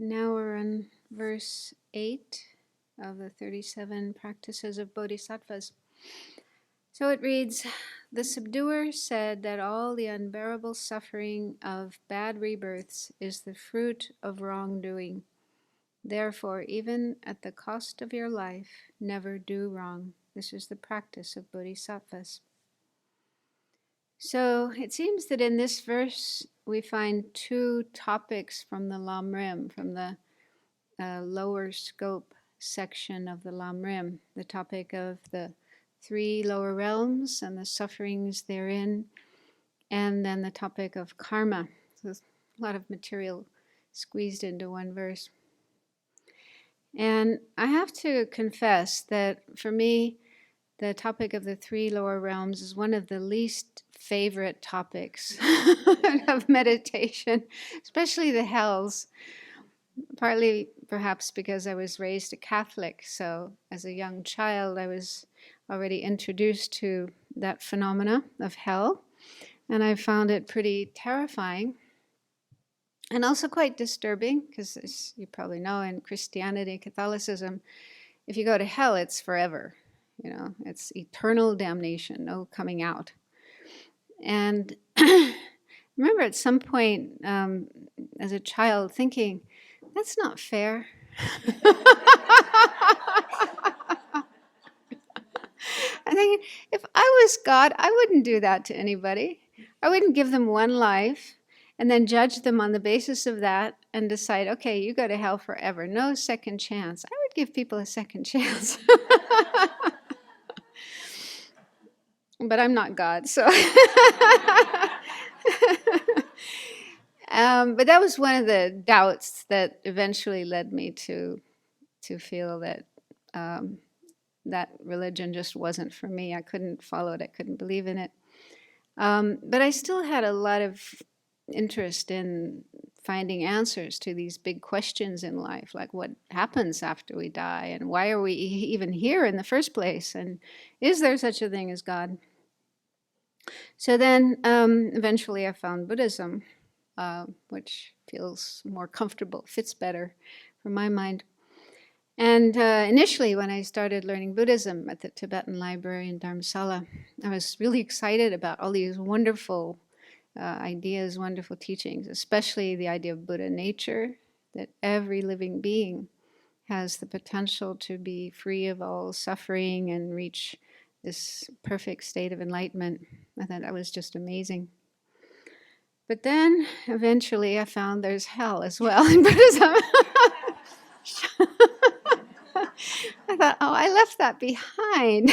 Now we're on verse 8 of the 37 practices of bodhisattvas. So it reads, "The subduer said that all the unbearable suffering of bad rebirths is the fruit of wrongdoing. Therefore, even at the cost of your life, never do wrong." This is the practice of bodhisattvas. So it seems that in this verse we find two topics from the Lamrim, from the lower scope section of the Lamrim, the topic of the three lower realms and the sufferings therein, and then the topic of karma. So there's a lot of material squeezed into one verse. And I have to confess that for me, the topic of the three lower realms is one of the least favorite topics of meditation, especially the hells. Partly perhaps because I was raised a Catholic, so as a young child I was already introduced to that phenomena of hell, and I found it pretty terrifying and also quite disturbing because, as you probably know, in Christianity, Catholicism, if you go to hell, it's forever. You know, it's eternal damnation, no coming out. And I remember at some point as a child thinking, that's not fair. I think if I was God, I wouldn't do that to anybody. I wouldn't give them one life and then judge them on the basis of that and decide, okay, you go to hell forever. No second chance. I would give people a second chance. But I'm not God, so. But that was one of the doubts that eventually led me to feel that that religion just wasn't for me. I couldn't follow it. I couldn't believe in it. But I still had a lot of interest in finding answers to these big questions in life, like what happens after we die, and why are we even here in the first place, and is there such a thing as God? So then eventually I found Buddhism, which feels more comfortable, fits better for my mind. And initially, when I started learning Buddhism at the Tibetan library in Dharamsala, I was really excited about all these wonderful ideas, wonderful teachings, especially the idea of Buddha nature, that every living being has the potential to be free of all suffering and reach this perfect state of enlightenment. I thought that was just amazing. But then, eventually, I found there's hell as well in Buddhism. I thought, oh, I left that behind.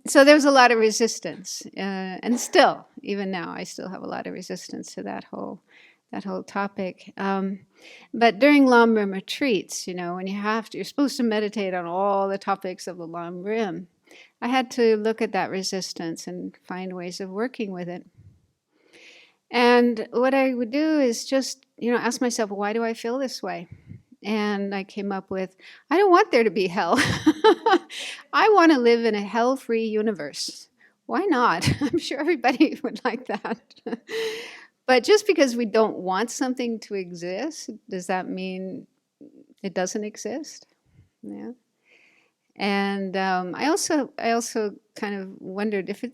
So there was a lot of resistance, and still, even now, I still have a lot of resistance to that whole topic. But during Lamrim retreats, you know, when you're supposed to meditate on all the topics of the Lamrim, I had to look at that resistance and find ways of working with it. And what I would do is just, you know, ask myself, why do I feel this way? And I came up with, I don't want there to be hell. I want to live in a hell-free universe. Why not? I'm sure everybody would like that. But just because we don't want something to exist, does that mean it doesn't exist? Yeah. And I also kind of wondered if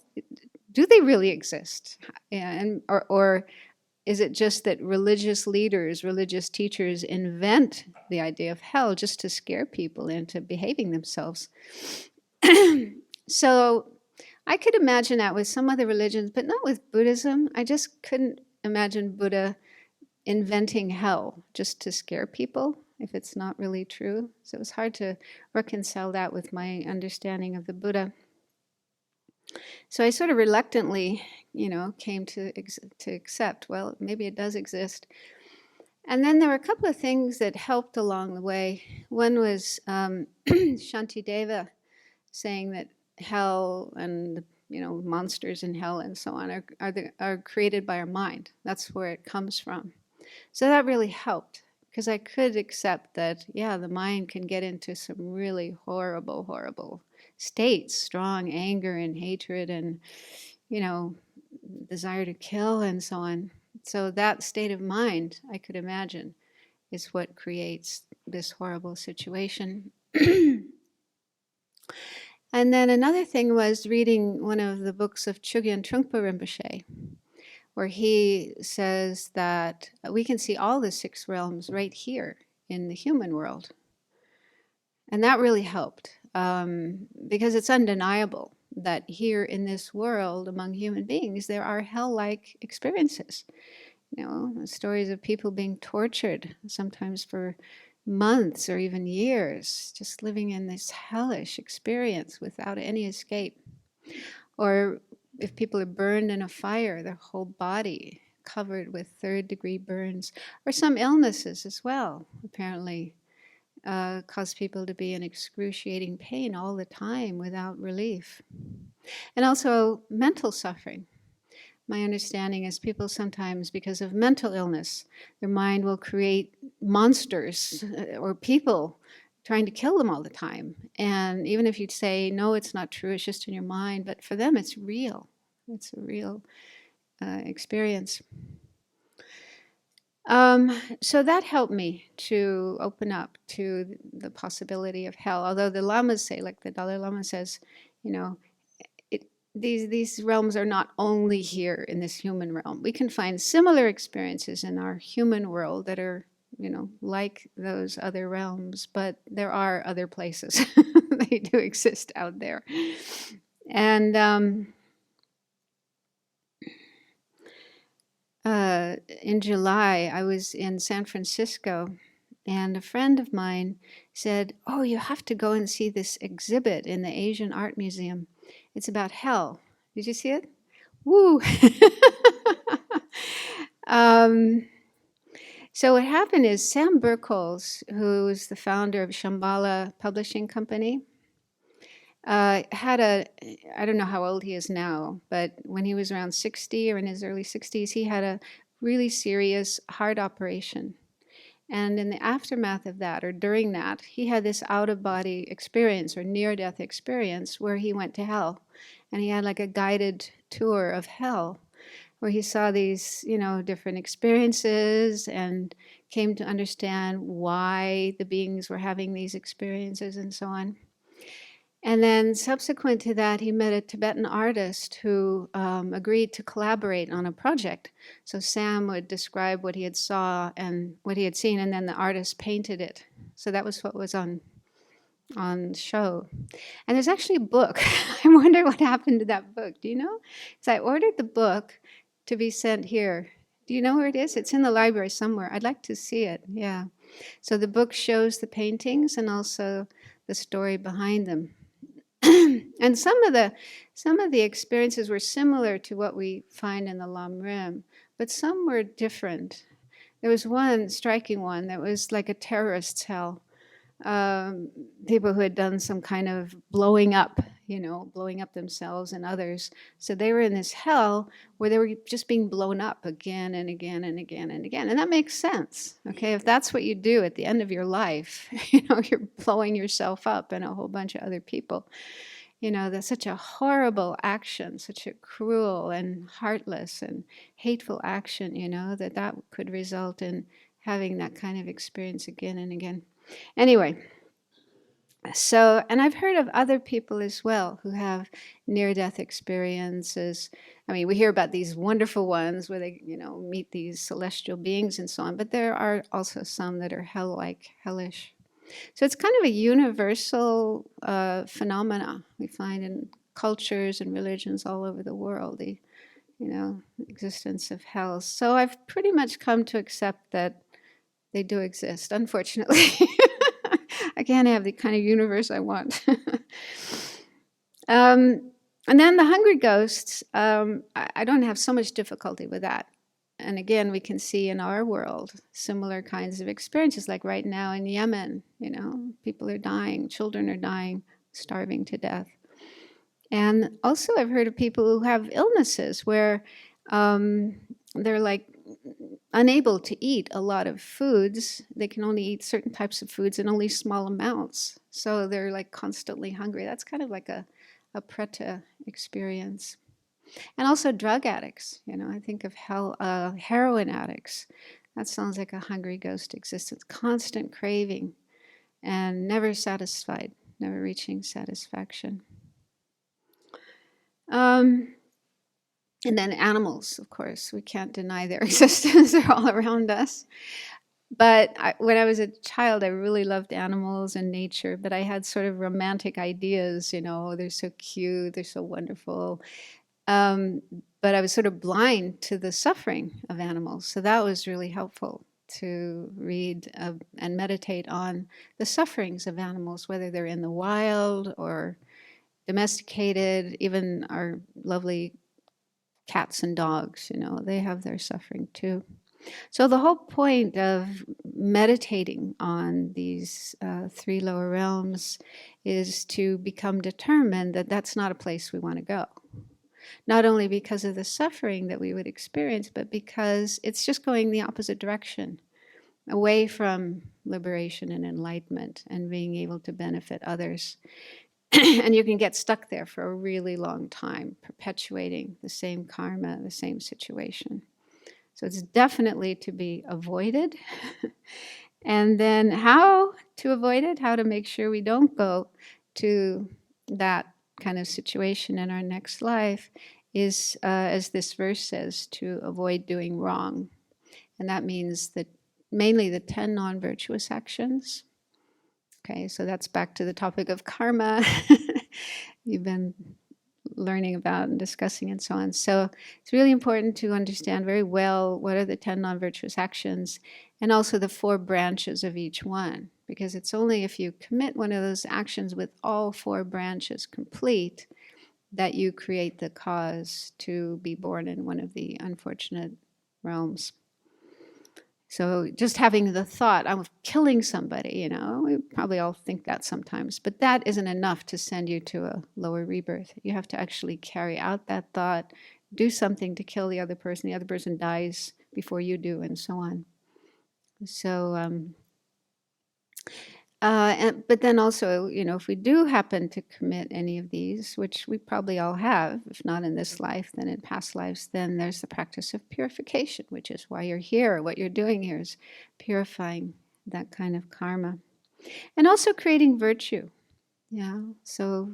do they really exist? And or is it just that religious leaders, religious teachers invent the idea of hell just to scare people into behaving themselves? So I could imagine that with some other religions, but not with Buddhism. I just couldn't imagine Buddha inventing hell just to scare people if it's not really true. So it was hard to reconcile that with my understanding of the Buddha. So I sort of reluctantly, you know, came to accept, well, maybe it does exist. And then there were a couple of things that helped along the way. One was Shantideva saying that hell and, you know, monsters in hell and so on are created by our mind. That's where it comes from. So that really helped, because I could accept that, yeah, the mind can get into some really horrible states, strong anger and hatred and, you know, desire to kill and so on. So that state of mind, I could imagine, is what creates this horrible situation. And then another thing was reading one of the books of Chögyam Trungpa Rinpoche, where he says that we can see all the 6 realms right here in the human world. And that really helped, because it's undeniable that here in this world, among human beings, there are hell-like experiences. You know, stories of people being tortured, sometimes for months or even years, just living in this hellish experience without any escape. Or if people are burned in a fire, their whole body covered with 3rd-degree burns, or some illnesses as well, apparently cause people to be in excruciating pain all the time without relief. And also mental suffering. My understanding is people sometimes, because of mental illness, their mind will create monsters or people trying to kill them all the time. And even if you'd say, no, it's not true, it's just in your mind, but for them it's real. It's a real experience. So that helped me to open up to the possibility of hell. Although the lamas say, like the Dalai Lama says, you know, these realms are not only here in this human realm. We can find similar experiences in our human world that are, you know, like those other realms, but there are other places. They do exist out there. And in July, I was in San Francisco, and a friend of mine said, oh, you have to go and see this exhibit in the Asian Art Museum. It's about hell. Did you see it? Woo! So what happened is Sam Burkholz, who is the founder of Shambhala Publishing Company, had I don't know how old he is now, but when he was around 60 or in his early 60s, he had a really serious heart operation. And in the aftermath of that, or during that, he had this out-of-body experience or near-death experience where he went to hell. And he had like a guided tour of hell where he saw these, you know, different experiences and came to understand why the beings were having these experiences and so on. And then subsequent to that, he met a Tibetan artist who agreed to collaborate on a project. So Sam would describe what he had saw and what he had seen, and then the artist painted it. So that was what was on show. And there's actually a book. I wonder what happened to that book. Do you know? So I ordered the book to be sent here. Do you know where it is? It's in the library somewhere. I'd like to see it. Yeah. So the book shows the paintings and also the story behind them. And some of the experiences were similar to what we find in the Lam Rim, but some were different. There was one striking one that was like a terrorist's hell. People who had done some kind of blowing up, you know, blowing up themselves and others. So they were in this hell where they were just being blown up again and again and again and again. And that makes sense, okay? If that's what you do at the end of your life, you know, you're blowing yourself up and a whole bunch of other people. You know, that's such a horrible action, such a cruel and heartless and hateful action, you know, that could result in having that kind of experience again and again. Anyway, so, and I've heard of other people as well who have near-death experiences. I mean, we hear about these wonderful ones where they, you know, meet these celestial beings and so on, but there are also some that are hell-like, hellish. So it's kind of a universal phenomena we find in cultures and religions all over the world, the, you know, existence of hell. So I've pretty much come to accept that they do exist, unfortunately. I can't have the kind of universe I want. And then the hungry ghosts, I don't have so much difficulty with that. And again, we can see in our world similar kinds of experiences, like right now in Yemen, you know, people are dying, children are dying, starving to death. And also I've heard of people who have illnesses where they're like unable to eat a lot of foods. They can only eat certain types of foods in only small amounts. So they're like constantly hungry. That's kind of like a preta experience. And also drug addicts. I think of heroin addicts. That sounds like a hungry ghost existence, constant craving and never satisfied, never reaching satisfaction. And then animals, of course, we can't deny their existence. They're all around us. But when I was a child, I really loved animals and nature, but I had sort of romantic ideas, they're so cute, they're so wonderful. But I was sort of blind to the suffering of animals. So that was really helpful to read and meditate on the sufferings of animals, whether they're in the wild or domesticated, even our lovely cats and dogs, they have their suffering too. So the whole point of meditating on these three lower realms is to become determined that that's not a place we want to go. Not only because of the suffering that we would experience, but because it's just going the opposite direction, away from liberation and enlightenment and being able to benefit others. And you can get stuck there for a really long time, perpetuating the same karma, the same situation. So it's definitely to be avoided. And then how to avoid it, how to make sure we don't go to that kind of situation in our next life is, as this verse says, to avoid doing wrong. And that means that mainly the 10 non-virtuous actions. Okay, so that's back to the topic of karma you've been learning about and discussing and so on. So it's really important to understand very well what are the 10 non-virtuous actions and also the 4 branches of each one. Because it's only if you commit one of those actions with all 4 branches complete that you create the cause to be born in one of the unfortunate realms. So just having the thought, I'm killing somebody, we probably all think that sometimes, but that isn't enough to send you to a lower rebirth. You have to actually carry out that thought, do something to kill the other person dies before you do, and so on. So, but then also, if we do happen to commit any of these, which we probably all have, if not in this life, then in past lives, then there's the practice of purification, which is why you're here. What you're doing here is purifying that kind of karma. And also creating virtue. Yeah, so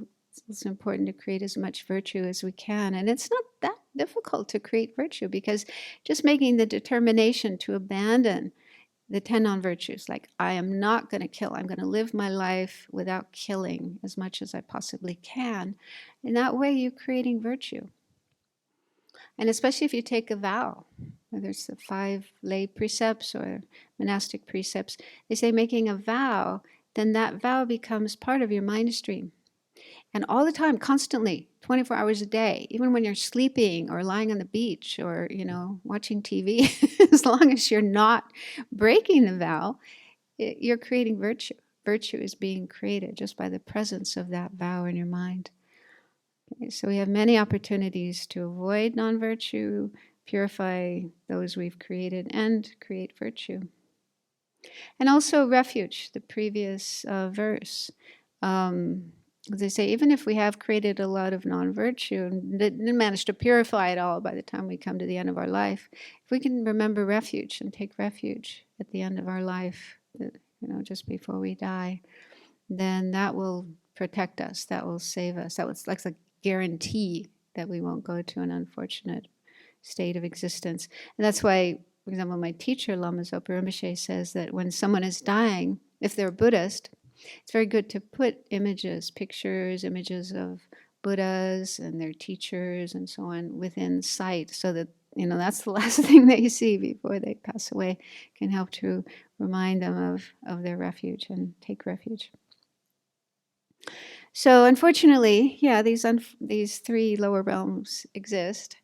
it's important to create as much virtue as we can. And it's not that difficult to create virtue, because just making the determination to abandon the 10 non-virtues, like I am not going to kill, I'm going to live my life without killing as much as I possibly can. In that way, you're creating virtue. And especially if you take a vow, whether it's the 5 lay precepts or monastic precepts, they say making a vow, then that vow becomes part of your mind stream. And all the time, constantly, 24 hours a day, even when you're sleeping or lying on the beach or, watching TV, as long as you're not breaking the vow, you're creating virtue. Virtue is being created just by the presence of that vow in your mind. Okay, so we have many opportunities to avoid non-virtue, purify those we've created, and create virtue. And also refuge, the previous verse. They say, even if we have created a lot of non-virtue and didn't manage to purify it all by the time we come to the end of our life, if we can remember refuge and take refuge at the end of our life, just before we die, then that will protect us, that will save us. That's like a guarantee that we won't go to an unfortunate state of existence. And that's why, for example, my teacher, Lama Zopa Rinpoche, says that when someone is dying, if they're Buddhist, it's very good to put images of Buddhas and their teachers and so on within sight, so that, that's the last thing they see before they pass away. Can help to remind them of their refuge and take refuge. So unfortunately, these 3 lower realms exist,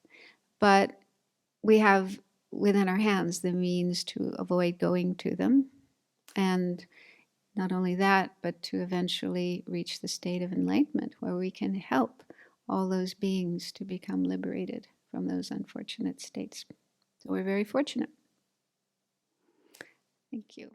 but we have within our hands the means to avoid going to them. And not only that, but to eventually reach the state of enlightenment where we can help all those beings to become liberated from those unfortunate states. So we're very fortunate. Thank you.